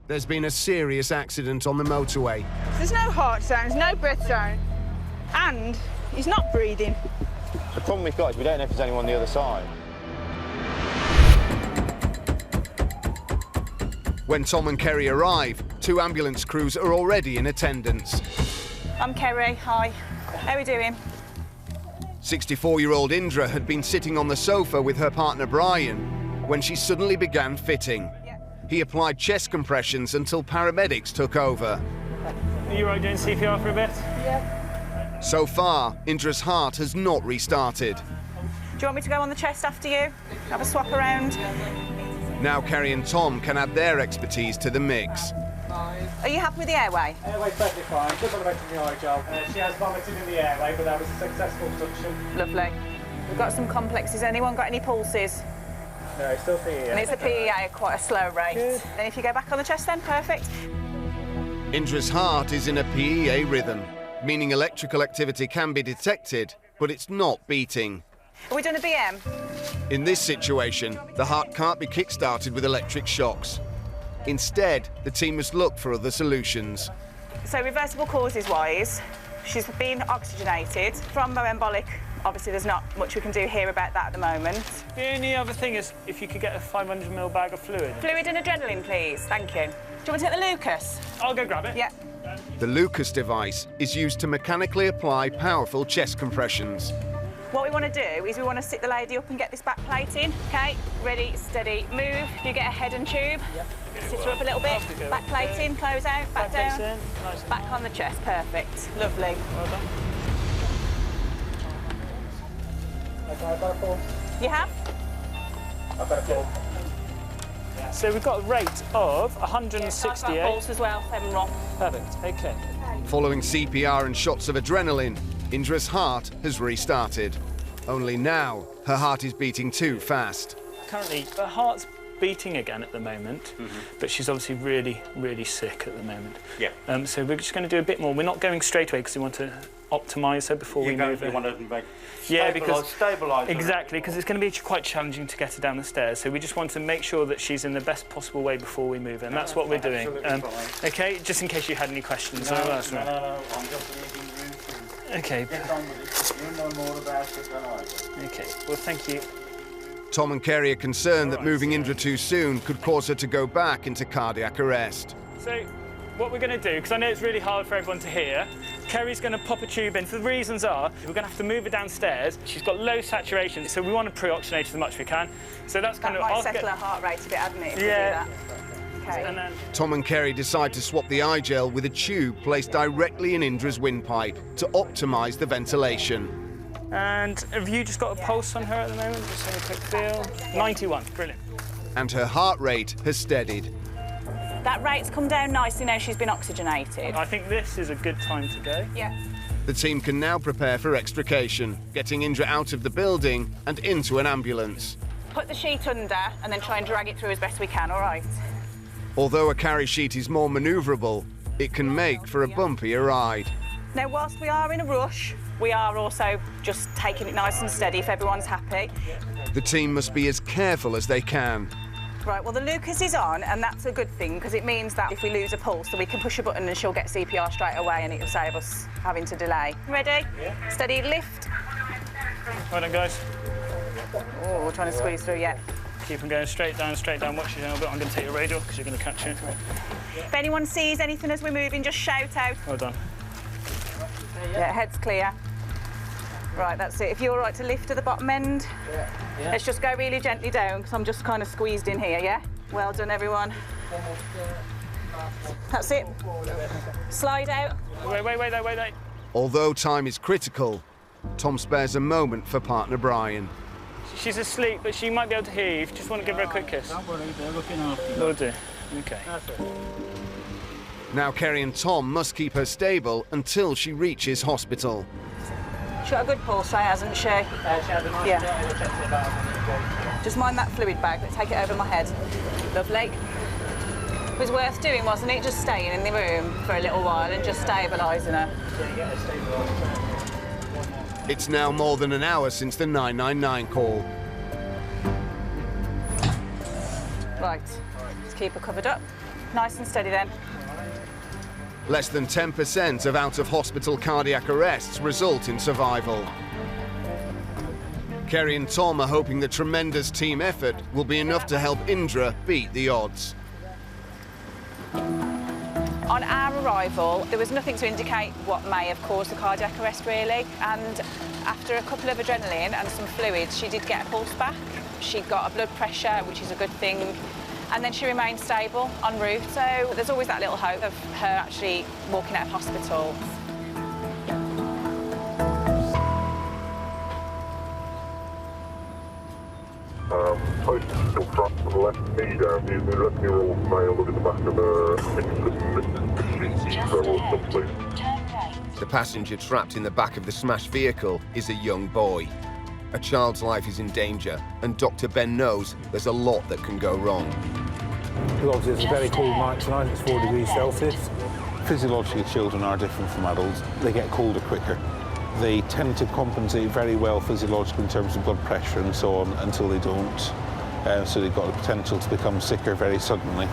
There's been a serious accident on the motorway. There's no heart sounds, no breath sound, and he's not breathing. The problem we've got is we don't know if there's anyone on the other side. When Tom and Kerry arrive, 2 ambulance crews are already in attendance. I'm Kerry, hi. How are we doing? 64-year-old Indra had been sitting on the sofa with her partner Brian when she suddenly began fitting. He applied chest compressions until paramedics took over. Are you right doing CPR for a bit? Yeah. So far, Indra's heart has not restarted. Do you want me to go on the chest after you? Have a swap around? Now Kerry and Tom can add their expertise to the mix. Are you happy with the airway? Airway's perfectly fine. Just on the way from the eye gel. She has vomited in the airway, but that was a successful suction. Lovely. We've got some complexes. Anyone got any pulses? No, it's still PEA. And it's a PEA at quite a slow rate. Good. And if you go back on the chest then, perfect. Indra's heart is in a PEA rhythm, meaning electrical activity can be detected, but it's not beating. Are we doing a BM? In this situation, the heart can't be kick-started with electric shocks. Instead, the team must look for other solutions. So reversible causes-wise, she's been oxygenated. Thromboembolic, obviously there's not much we can do here about that at the moment. The only other thing is if you could get a 500ml bag of fluid. Fluid and adrenaline, please. Thank you. Do you want to take the Lucas? I'll go grab it. Yeah. The Lucas device is used to mechanically apply powerful chest compressions. What we want to do is we want to sit the lady up and get this back plate in. OK, ready, steady, move. You get a head and tube. Yep. Sit her up a little bit. Back plate in, close out, back down. Nice. Back on the chest, perfect. Lovely. Well done. Okay, I've got a pulse. You have? I've got a pulse. So we've got a rate of 168. I've got a pulse as well, 7 wrong. Perfect, OK. Following CPR and shots of adrenaline, Indra's heart has restarted. Only now, her heart is beating too fast. Currently, her heart's beating again at the moment, but she's obviously really, really sick at the moment. Yeah. So we're just going to do a bit more. We're not going straight away because we want to optimise her before we move her. You want to make stabilise exactly, because it's going to be quite challenging to get her down the stairs. So we just want to make sure that she's in the best possible way before we move her, and that's what we're doing. Okay, just in case you had any questions. No, I'm just leaving you to okay. Get on with it. You know more about it than I do. Okay. Well, thank you. Tom and Kerry are concerned that moving Indra too soon could cause her to go back into cardiac arrest. So, what we're going to do, because I know it's really hard for everyone to hear, Kerry's going to pop a tube in. So the reasons are, we're going to have to move her downstairs. She's got low saturation, so we want to pre-oxygenate as much as we can. So that's kind that of... might settle her heart rate a bit, hadn't it, if yeah. we do that? Okay. And then... Tom and Kerry decide to swap the eye gel with a tube placed directly in Indra's windpipe to optimise the ventilation. And have you just got a pulse on her at the moment? Just have a quick feel. 91, brilliant. And her heart rate has steadied. That rate's come down nicely now she's been oxygenated. I think this is a good time to go. Yeah. The team can now prepare for extrication, getting Indra out of the building and into an ambulance. Put the sheet under and then try and drag it through as best we can, all right? Although a carry sheet is more manoeuvrable, it can make for a bumpier ride. Now, whilst we are in a rush, we are also just taking it nice and steady if everyone's happy. The team must be as careful as they can. Right, well, the Lucas is on, and that's a good thing, because it means that if we lose a pulse, that we can push a button and she'll get CPR straight away, and it'll save us having to delay. Ready? Yeah. Steady, lift. Well done, guys. Oh, we're trying to squeeze through, yeah. Keep them going straight down, watch your elbow. I'm going to take your radio, because you're going to catch it. If anyone sees anything as we're moving, just shout out. Well done. Yeah, head's clear. Right, that's it. If you're all right to lift to the bottom end, let's just go really gently down, because I'm just kind of squeezed in here, yeah? Well done, everyone. That's it. Slide out. Wait. Although time is critical, Tom spares a moment for partner Brian. She's asleep, but she might be able to hear you. If you just want to give her a quick kiss. Don't worry, they're looking after you. Will do. OK. That's it. Now Kerry and Tom must keep her stable until she reaches hospital. She's got a good pulse rate, hasn't she? She has a nice Yeah. Just mind that fluid bag, but take it over my head. Lovely. It was worth doing, wasn't it? Just staying in the room for a little while and just stabilising her. It's now more than an hour since the 999 call. Right, let's keep her covered up. Nice and steady then. Less than 10% of out-of-hospital cardiac arrests result in survival. Kerry and Tom are hoping the tremendous team effort will be enough to help Indra beat the odds. On our arrival, there was nothing to indicate what may have caused the cardiac arrest, really. And after a couple of adrenaline and some fluids, she did get a pulse back. She got a blood pressure, which is a good thing. And then she remained stable en route. So there's always that little hope of her actually walking out of hospital. Patient still trapped with the left knee down, the left knee roll nailed in the back of her or something. The passenger trapped in the back of the smashed vehicle is a young boy. A child's life is in danger, and Dr. Ben knows there's a lot that can go wrong. Obviously, it's a very cold night tonight, it's 4 degrees Celsius. Physiologically, children are different from adults. They get colder quicker. They tend to compensate very well physiologically in terms of blood pressure and so on until they don't. So they've got the potential to become sicker very suddenly.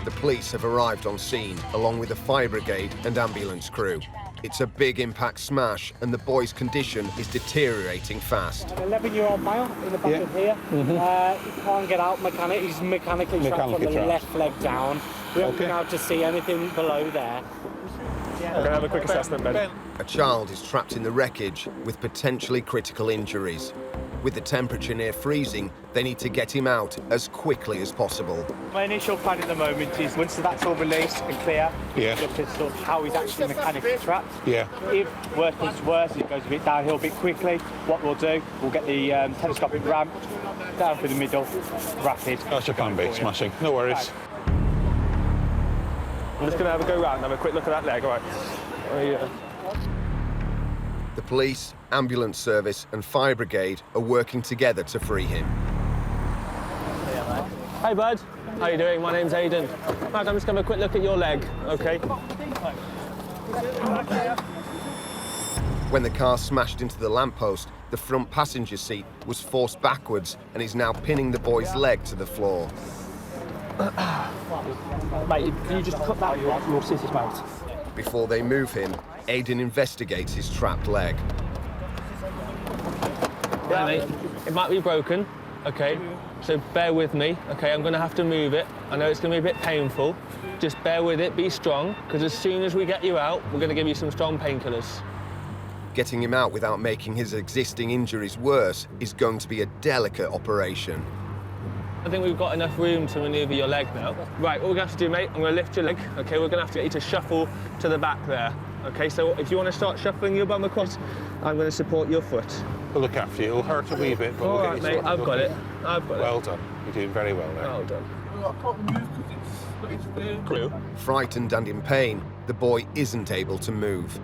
The police have arrived on scene, along with the fire brigade and ambulance crew. It's a big impact smash, and the boy's condition is deteriorating fast. An 11-year-old male in the back of here. He can't get out. He's mechanically trapped from the left leg down. We haven't been able to see anything below there. I'm going to have a quick assessment, Ben. A child is trapped in the wreckage with potentially critical injuries. With the temperature near freezing, they need to get him out as quickly as possible. My initial plan at the moment is once that's all released and clear, look at sort of how he's actually mechanically trapped. If worse comes to worse, it goes a bit downhill a bit quickly, what we'll do, we'll get the telescopic ramp down through the middle, rapid. That's your plan B, smashing. No worries. Right. I'm just going to have a go round and have a quick look at that leg, all right? Oh, yeah. The police, ambulance service and fire brigade are working together to free him. Hey, bud. How you doing? My name's Aidan. Right, I'm just going to have a quick look at your leg, OK? When the car smashed into the lamppost, the front passenger seat was forced backwards and is now pinning the boy's leg to the floor. Mate, can you just cut that your scissors mount? Before they move him, Aidan investigates his trapped leg. Yeah, mate. It might be broken, OK? So bear with me, OK? I'm going to have to move it. I know it's going to be a bit painful. Just bear with it, be strong, because as soon as we get you out, we're going to give you some strong painkillers. Getting him out without making his existing injuries worse is going to be a delicate operation. I think we've got enough room to manoeuvre your leg now. Right, what we're going to have to do, mate, I'm going to lift your leg, OK? We're going to have to get you to shuffle to the back there, OK? So if you want to start shuffling your bum across, I'm going to support your foot. We'll look after you. It'll hurt a wee bit, but All we'll right, get you mate, I've got it. I've got it. Well done. You're doing very well there. Well done. Clue. Frightened and in pain, the boy isn't able to move.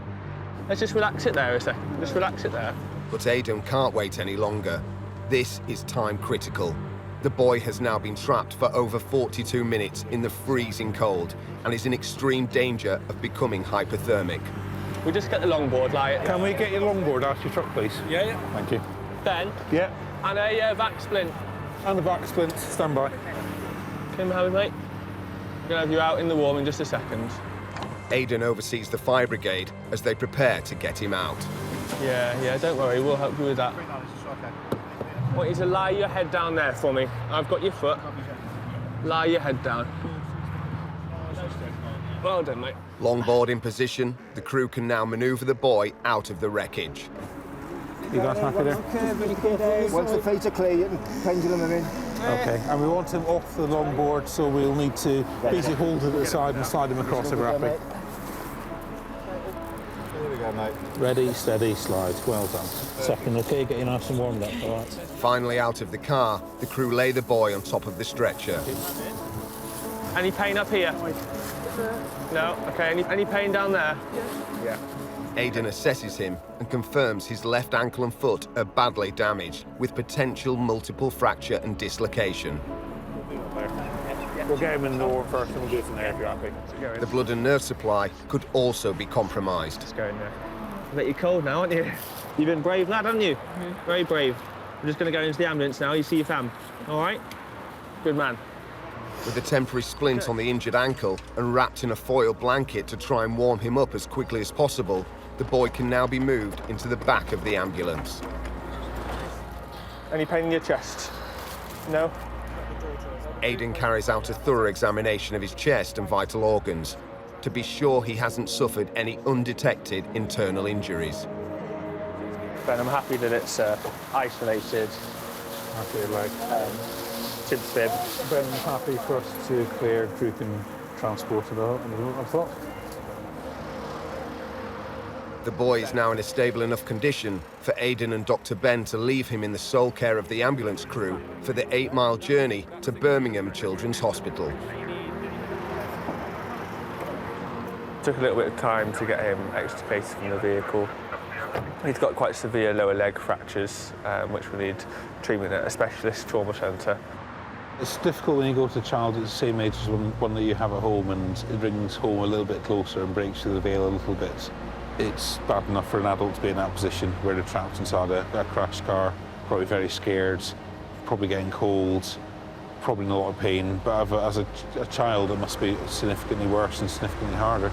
Let's just relax it there a second. Just relax it there. But Aidan can't wait any longer. This is time critical. The boy has now been trapped for over 42 minutes in the freezing cold and is in extreme danger of becoming hypothermic. We just get the longboard, like. Can we get your longboard out your truck, please? Yeah. Thank you. Ben? Yeah. And a back splint. And the back splint, stand by. Come, Harry, mate. We're going to have you out in the warm in just a second. Aidan oversees the fire brigade as they prepare to get him out. Yeah, don't worry, we'll help you with that. I want you to lie your head down there for me. I've got your foot. Lie your head down. Well done, mate. Longboard in position, the crew can now manoeuvre the boy out of the wreckage. You guys happy there? Once the feet are clear, you can pendulum them in. OK, and we want him off the longboard, so we'll need to basically hold it at the side and slide him across if we're happy. Here we go, mate. Ready, steady, slide. Well done. Second, OK, get you nice and warmed up, all right? Finally out of the car, the crew lay the boy on top of the stretcher. Any pain up here? No? OK, any pain down there? Yeah. Aidan assesses him and confirms his left ankle and foot are badly damaged, with potential multiple fracture and dislocation. We'll get him in the warm first and we'll do it from there if you're happy. The blood and nerve supply could also be compromised. Just go in there. I bet you're cold now, aren't you? You've been brave lad, haven't you? Very brave. I'm just going to go into the ambulance now. You see your fam. All right? Good man. With a temporary splint on the injured ankle and wrapped in a foil blanket to try and warm him up as quickly as possible, the boy can now be moved into the back of the ambulance. Any pain in your chest? No? Aidan carries out a thorough examination of his chest and vital organs to be sure he hasn't suffered any undetected internal injuries. Ben, I'm happy that it's isolated. Happy like Tib fib. Ben, happy for us to clear if we can transport it out. I thought. The boy is now in a stable enough condition for Aidan and Dr. Ben to leave him in the sole care of the ambulance crew for the 8-mile journey to Birmingham Children's Hospital. Took a little bit of time to get him extricated from the vehicle. He's got quite severe lower leg fractures, which will need treatment at a specialist trauma centre. It's difficult when you go to a child that's the same age as one that you have at home and it brings home a little bit closer and breaks through the veil a little bit. It's bad enough for an adult to be in that position where they're trapped inside a crashed car, probably very scared, probably getting cold, probably in a lot of pain. But as a child, it must be significantly worse and significantly harder.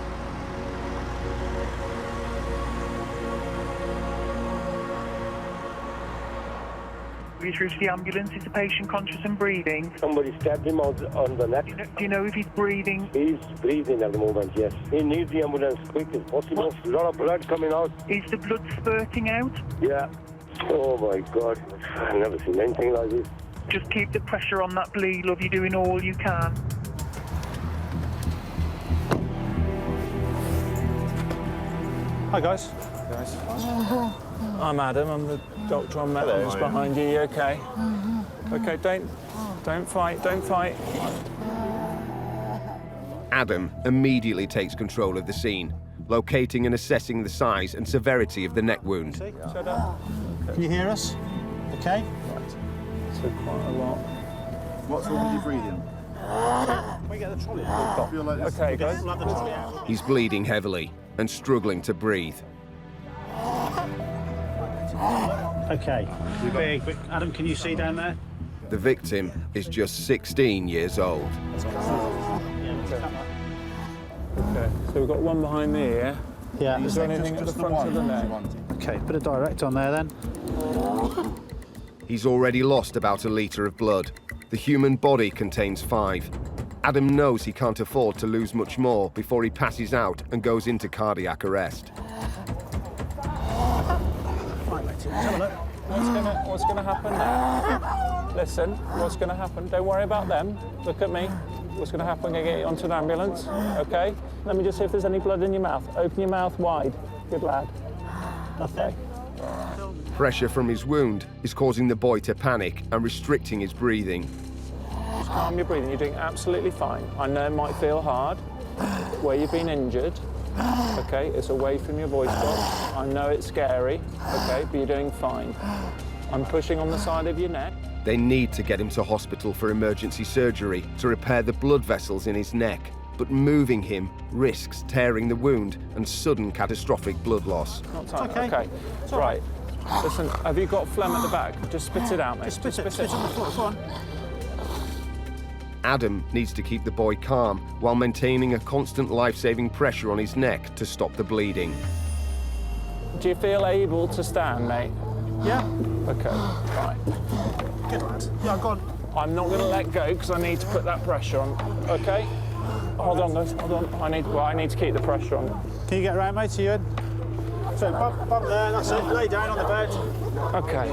He's through to the ambulance. Is the patient conscious and breathing? Somebody stabbed him on the neck. Do you know if he's breathing? He's breathing at the moment, yes. He needs the ambulance quick as possible. What? A lot of blood coming out. Is the blood spurting out? Yeah. Oh, my God. I've never seen anything like this. Just keep the pressure on that bleed, love. You're doing all you can. Hi, guys. I'm Adam, I'm the doctor on Meadows. Just behind you, you okay? Okay, don't fight, don't fight. Adam immediately takes control of the scene, locating and assessing the size and severity of the neck wound. Shut up. Can you hear us? Okay. So quite a lot. What's wrong with your breathing? We get the trolley. Okay, guys. We'll have the trolley out. He's bleeding heavily and struggling to breathe. Okay. Big. Adam, can you see down there? The victim is just 16 years old. Okay, so we've got one behind the ear. Yeah. Is there anything at the front of the neck? Okay, bit of direct on there then. He's already lost about a litre of blood. The human body contains 5. Adam knows he can't afford to lose much more before he passes out and goes into cardiac arrest. Right, mate, have a look. What's gonna happen now? Listen, what's gonna happen? Don't worry about them. Look at me. What's gonna happen? I'm gonna get you onto an ambulance, okay? Let me just see if there's any blood in your mouth. Open your mouth wide. Good lad. Okay. Pressure from his wound is causing the boy to panic and restricting his breathing. Just calm your breathing. You're doing absolutely fine. I know it might feel hard where you've been injured. Okay, it's away from your voice box. I know it's scary, okay, but you're doing fine. I'm pushing on the side of your neck. They need to get him to hospital for emergency surgery to repair the blood vessels in his neck, but moving him risks tearing the wound and sudden catastrophic blood loss. Not time. Okay. Right. Listen, have you got phlegm at the back? Just spit it out, mate. Spit it on the floor, go on. Adam needs to keep the boy calm while maintaining a constant life-saving pressure on his neck to stop the bleeding. Do you feel able to stand, mate? Yeah. Okay, right. Good lad. Yeah, go on. I'm not going to let go because I need to put that pressure on, okay? Hold on, guys, hold on. I need to keep the pressure on. Can you get around, mate, to you? So, bump there, that's it. Lay down on the bed. Okay.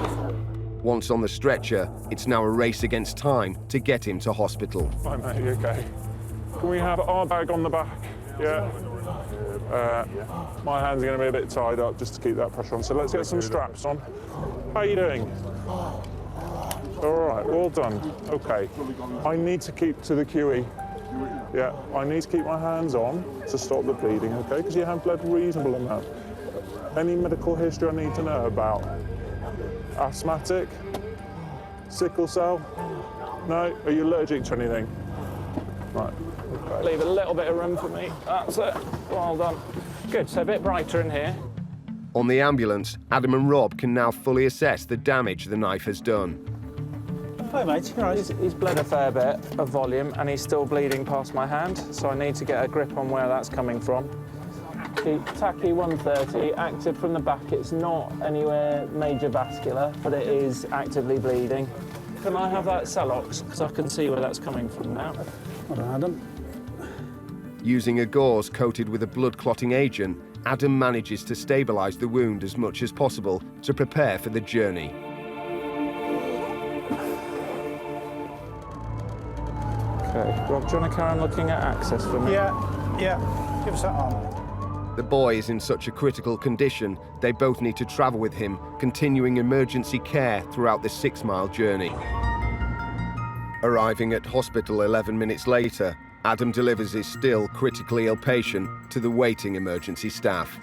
Once on the stretcher, it's now a race against time to get him to hospital. Right, mate, you okay? Can we have our bag on the back? Yeah. My hand's going to be a bit tied up just to keep that pressure on. So let's get some straps on. How are you doing? All right, well done. Okay. I need to keep to the QE. Yeah, I need to keep my hands on to stop the bleeding, okay? Because you have bled a reasonable amount. Any medical history I need to know about? Asthmatic? Sickle cell? No? Are you allergic to anything? Right. Okay. Leave a little bit of room for me. That's it. Well done. Good, so a bit brighter in here. On the ambulance, Adam and Rob can now fully assess the damage the knife has done. Hi, mate. All right. He's bled a fair bit of volume and he's still bleeding past my hand, so I need to get a grip on where that's coming from. Tachy 130, active from the back. It's not anywhere major vascular, but it is actively bleeding. Can I have that Celox? Because I can see where that's coming from now. Hold on, Adam. Using a gauze coated with a blood-clotting agent, Adam manages to stabilise the wound as much as possible to prepare for the journey. Okay, Rob, do you want to carry on looking at access for me? Yeah. Give us that arm. The boy is in such a critical condition, they both need to travel with him, continuing emergency care throughout the 6-mile journey. Arriving at hospital 11 minutes later, Adam delivers his still critically ill patient to the waiting emergency staff.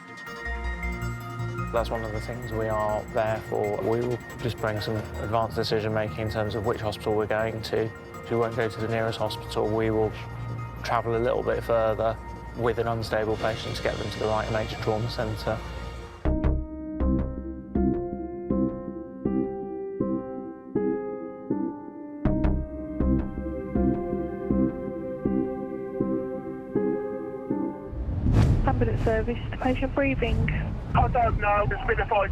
That's one of the things we are there for. We will just bring some advanced decision-making in terms of which hospital we're going to. We won't go to the nearest hospital. We will travel a little bit further with an unstable patient to get them to the right major trauma centre. Ambulance service to patient breathing. I don't know, there's been a fight.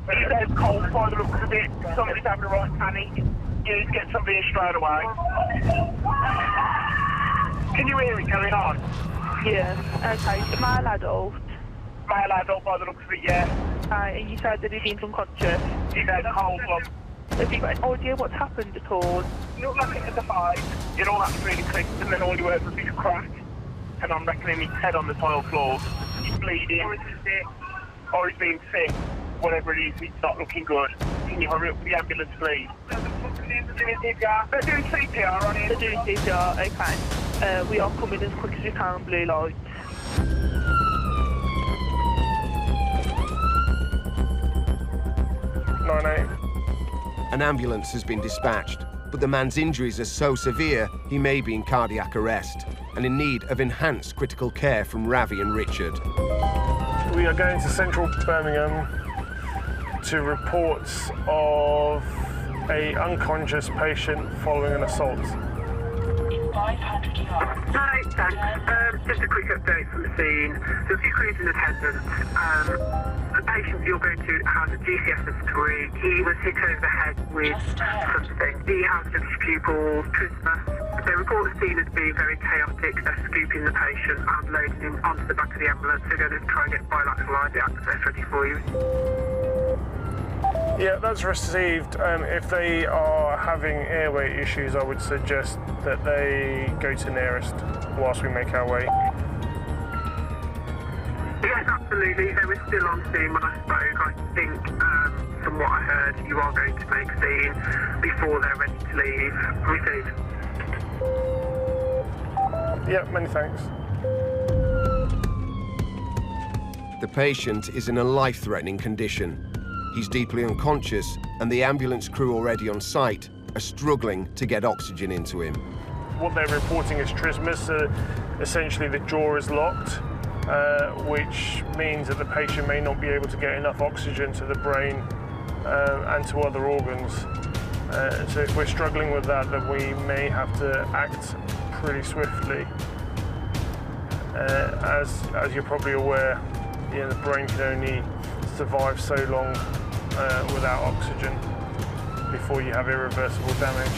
He says cold by the looks of it. Somebody's having a right panic. You need to get somebody in straight away. Can you hear it going on? Yeah, okay. Male adult. Male adult by the looks of it, yeah. And you said that he seems unconscious. He said cold blood. Have you got an idea what's happened at all? Looked like it at the fight. It all happened really quick, and then all you heard was this crack. And I'm reckoning his head on the tile floor. He's bleeding. Or he's being sick. Whatever it is, it's not looking good. Can you hurry up with the ambulance, please? They're doing CPR on him. They're doing CPR, okay. We are coming as quick as we can, blue lights. An ambulance has been dispatched, but the man's injuries are so severe he may be in cardiac arrest and in need of enhanced critical care from Ravi and Richard. We are going to central Birmingham to reports of an unconscious patient following an assault. 500 yards. Hi, thanks. Just a quick update from the scene. There's a few crews in attendance. The patient you're going to has a GCS of 3. He was hit over the head with something. He has his pupils, trismus. They report the scene as being very chaotic. They're scooping the patient and loading him onto the back of the ambulance. They're going to try and get bilateral IV access ready for you. Yeah, that's received. If they are having airway issues, I would suggest that they go to nearest whilst we make our way. Yes, absolutely. They were still on scene when I spoke. I think, from what I heard, you are going to make scene before they're ready to leave. Received. Yeah, many thanks. The patient is in a life-threatening condition. He's deeply unconscious, and the ambulance crew already on site are struggling to get oxygen into him. What they're reporting is trismus. Essentially, the jaw is locked, which means that the patient may not be able to get enough oxygen to the brain and to other organs. So if we're struggling with that, then we may have to act pretty swiftly. As you're probably aware, the brain can only survive so long without oxygen before you have irreversible damage.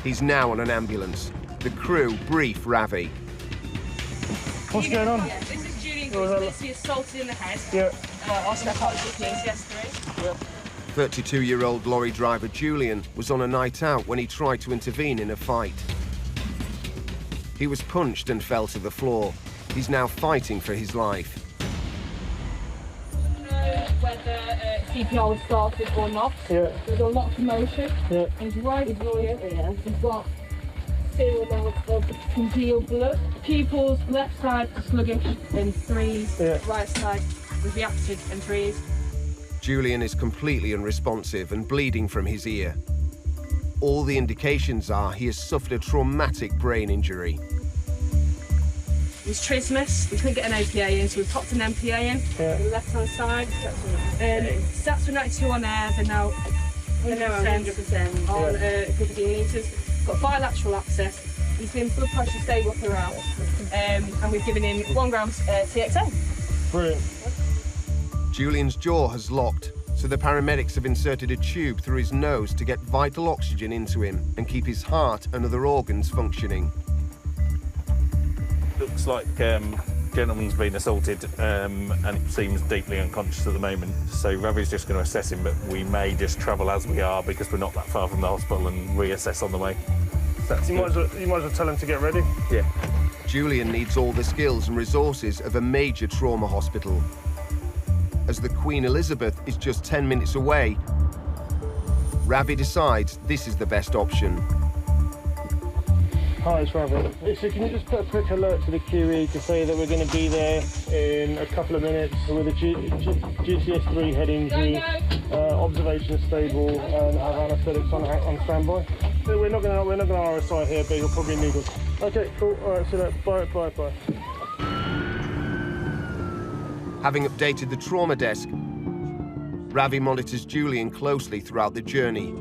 He's now on an ambulance. The crew brief Ravi. What's going on? Yeah, this is Julian. He's assaulted in the head. Yeah. I'll step out with GCS3. Yeah. 32-year-old lorry driver Julian was on a night out when he tried to intervene in a fight. He was punched and fell to the floor. He's now fighting for his life. Whether CPR was started or not. Yeah. There's a lot of commotion. Yeah. His right ear, he's got serial amounts of congealed blood. Pupils, left side sluggish in 3s, Yeah. right side was reacted in 3s. Julian is completely unresponsive and bleeding from his ear. All the indications are he has suffered a traumatic brain injury. It was trismus. We couldn't get an APA in, so we popped an MPA in on the left-hand side. Stats were 92 on air, they're now 100% on 15 litres. Got bilateral access. He's been blood pressure stable throughout, and we've given him 1 gram TXA. Brilliant. Julian's jaw has locked, so the paramedics have inserted a tube through his nose to get vital oxygen into him and keep his heart and other organs functioning. Looks like gentleman's been assaulted and it seems deeply unconscious at the moment. So Ravi's just going to assess him, but we may just travel as we are because we're not that far from the hospital and reassess on the way. You might as well tell him to get ready. Yeah. Julian needs all the skills and resources of a major trauma hospital. As the Queen Elizabeth is just 10 minutes away, Ravi decides this is the best option. Hi, it's Ravi. So can you just put a quick alert to the QE to say that we're going to be there in a couple of minutes with a GCS3 head injury, observation stable, and have anaesthetics on standby. So we're not going to RSI here, but you'll probably need us. Okay, cool. All right, so that. Bye. Having updated the trauma desk, Ravi monitors Julian closely throughout the journey,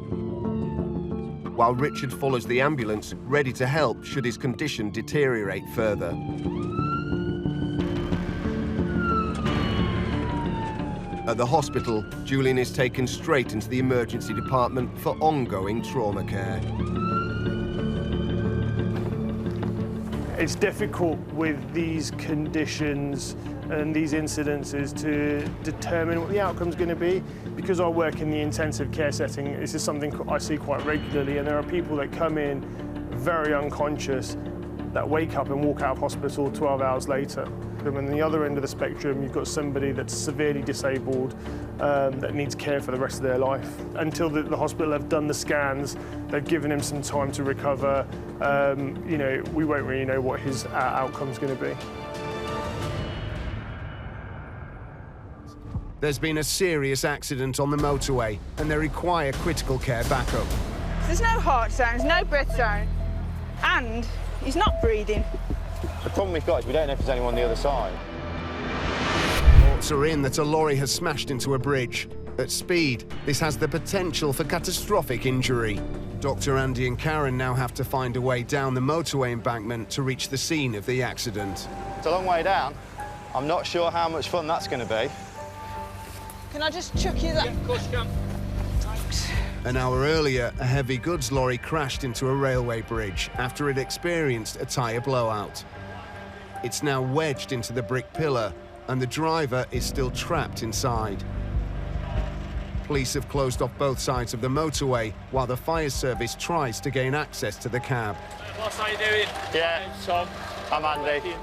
while Richard follows the ambulance, ready to help should his condition deteriorate further. At the hospital, Julian is taken straight into the emergency department for ongoing trauma care. It's difficult with these conditions and these incidences to determine what the outcome's going to be. Because I work in the intensive care setting, this is something I see quite regularly, and there are people that come in very unconscious that wake up and walk out of hospital 12 hours later. And on the other end of the spectrum, you've got somebody that's severely disabled that needs care for the rest of their life. Until the hospital have done the scans, they've given him some time to recover, you know, we won't really know what his outcome's going to be. There's been a serious accident on the motorway and they require critical care backup. There's no heart sounds, no breath sound, and he's not breathing. The problem we've got is we don't know if there's anyone on the other side. Reports are in that a lorry has smashed into a bridge. At speed, this has the potential for catastrophic injury. Dr. Andy and Karen now have to find a way down the motorway embankment to reach the scene of the accident. It's a long way down. I'm not sure how much fun that's going to be. Can I just chuck you that? Yeah, of course you can. An hour earlier, a heavy goods lorry crashed into a railway bridge after it experienced a tyre blowout. It's now wedged into the brick pillar, and the driver is still trapped inside. Police have closed off both sides of the motorway while the fire service tries to gain access to the cab. Boss, how you doing? Yeah, Tom. I'm Andy.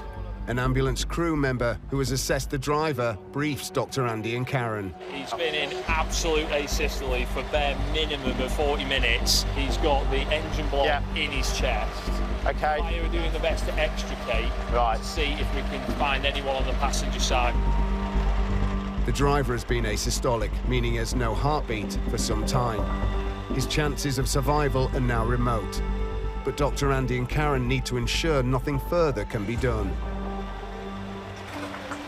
An ambulance crew member who has assessed the driver briefs Dr. Andy and Karen. He's been in absolute asystole for bare minimum of 40 minutes. He's got the engine block in his chest. Okay. We are doing the best to extricate, to see if we can find anyone on the passenger side. The driver has been asystolic, meaning he has no heartbeat for some time. His chances of survival are now remote. But Dr. Andy and Karen need to ensure nothing further can be done.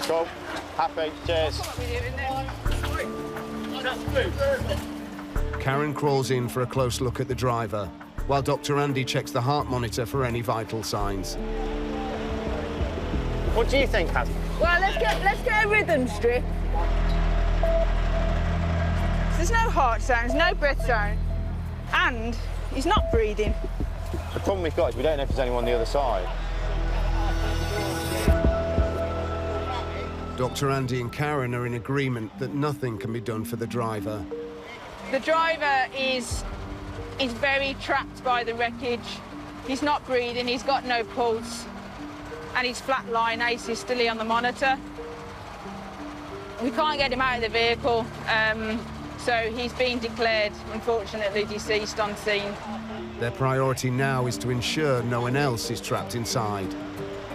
Cool. Happy. Cheers. Karen crawls in for a close look at the driver, while Dr. Andy checks the heart monitor for any vital signs. What do you think, Haz? Well, let's get a rhythm strip. There's no heart sounds, no breath sound, and he's not breathing. The problem we've got is we don't know if there's anyone on the other side. Dr. Andy and Karen are in agreement that nothing can be done for the driver. The driver is very trapped by the wreckage. He's not breathing, he's got no pulse, and he's flatline asystole on the monitor. We can't get him out of the vehicle, so he's been declared, unfortunately, deceased on scene. Their priority now is to ensure no one else is trapped inside.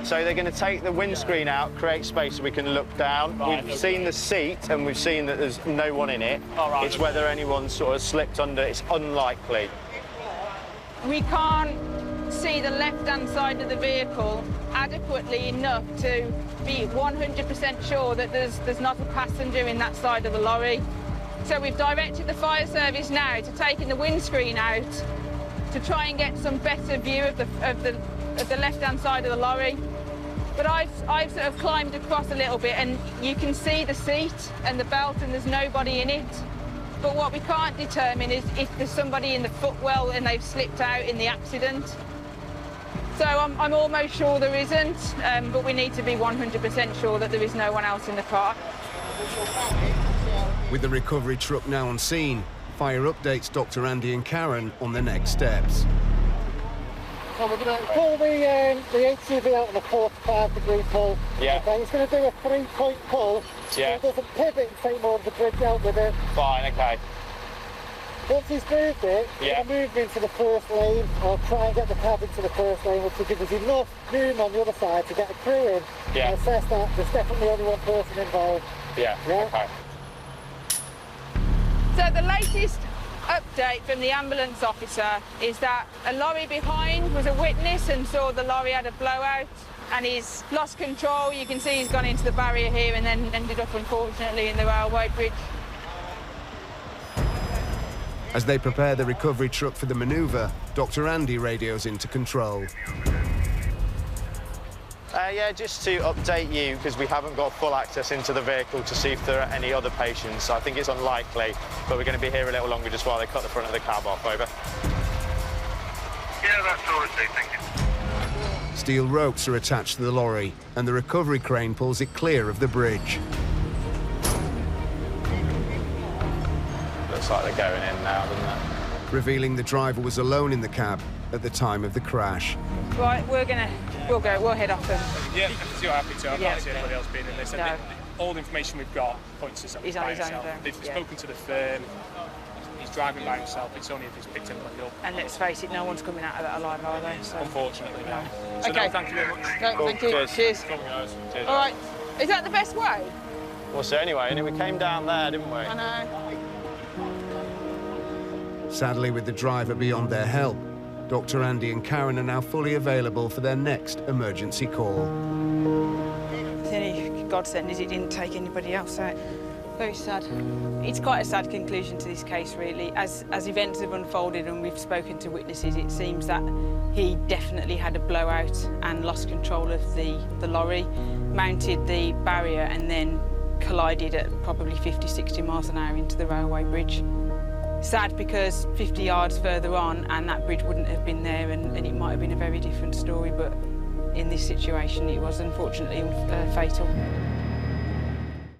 So they're going to take the windscreen out, create space so we can look down. We've seen the seat and we've seen that there's no one in it. It's whether anyone sort of slipped under. It's unlikely. We can't see the left-hand side of the vehicle adequately enough to be 100% sure that there's not a passenger in that side of the lorry. So we've directed the fire service now to taking the windscreen out to try and get some better view of the left-hand side of the lorry. But I've sort of climbed across a little bit and you can see the seat and the belt and there's nobody in it. But what we can't determine is if there's somebody in the footwell and they've slipped out in the accident. So I'm almost sure there isn't, but we need to be 100% sure that there is no one else in the car. With the recovery truck now on scene, fire updates Dr. Andy and Karen on the next steps. So we're going to pull the HCV out on a 45-degree pull. Yeah. Okay, he's going to do a 3-point pull. Yeah. So he doesn't pivot and take more of the bridge out with it. Fine, okay. Once he's moved it, yeah. we're going to move into the first lane, or try and get the cab into the first lane, which will give us enough room on the other side to get a crew in and assess that there's definitely only one person involved. Yeah, okay. So the latest update from the ambulance officer is that a lorry behind was a witness and saw the lorry had a blowout and he's lost control. You can see he's gone into the barrier here and then ended up, unfortunately, in the railway bridge. As they prepare the recovery truck for the manoeuvre, Dr. Andy radios into control. Yeah, just to update you, because we haven't got full access into the vehicle to see if there are any other patients. So I think it's unlikely, but we're going to be here a little longer just while they cut the front of the cab off. Over. Yeah, that's all right, thank you. Steel ropes are attached to the lorry, and the recovery crane pulls it clear of the bridge. Looks like they're going in now, doesn't it? Revealing the driver was alone in the cab at the time of the crash. Right, we'll head off them. Yeah, if you're happy to. I can't see anybody else being in this. No. All the information we've got points to something He's on by his own himself. there. They've spoken to the firm. He's driving by himself. It's only if he's picked anybody up. And let's face it, no one's coming out of that alive, are they? So. Unfortunately, no. No. So Okay. no, thank you very much. No, Cool. thank you. Cheers. Cheers. Cheers. All right. Is that the best way? Well, so anyway, and we came down there, didn't we? I know. Sadly, with the driver beyond their help, Dr. Andy and Karen are now fully available for their next emergency call. It's only godsend is it didn't take anybody else out. Very sad. It's quite a sad conclusion to this case, really. As events have unfolded and we've spoken to witnesses, it seems that he definitely had a blowout and lost control of the lorry, mounted the barrier and then collided at probably 50, 60 miles an hour into the railway bridge. Sad because 50 yards further on and that bridge wouldn't have been there and it might have been a very different story, but in this situation it was unfortunately fatal.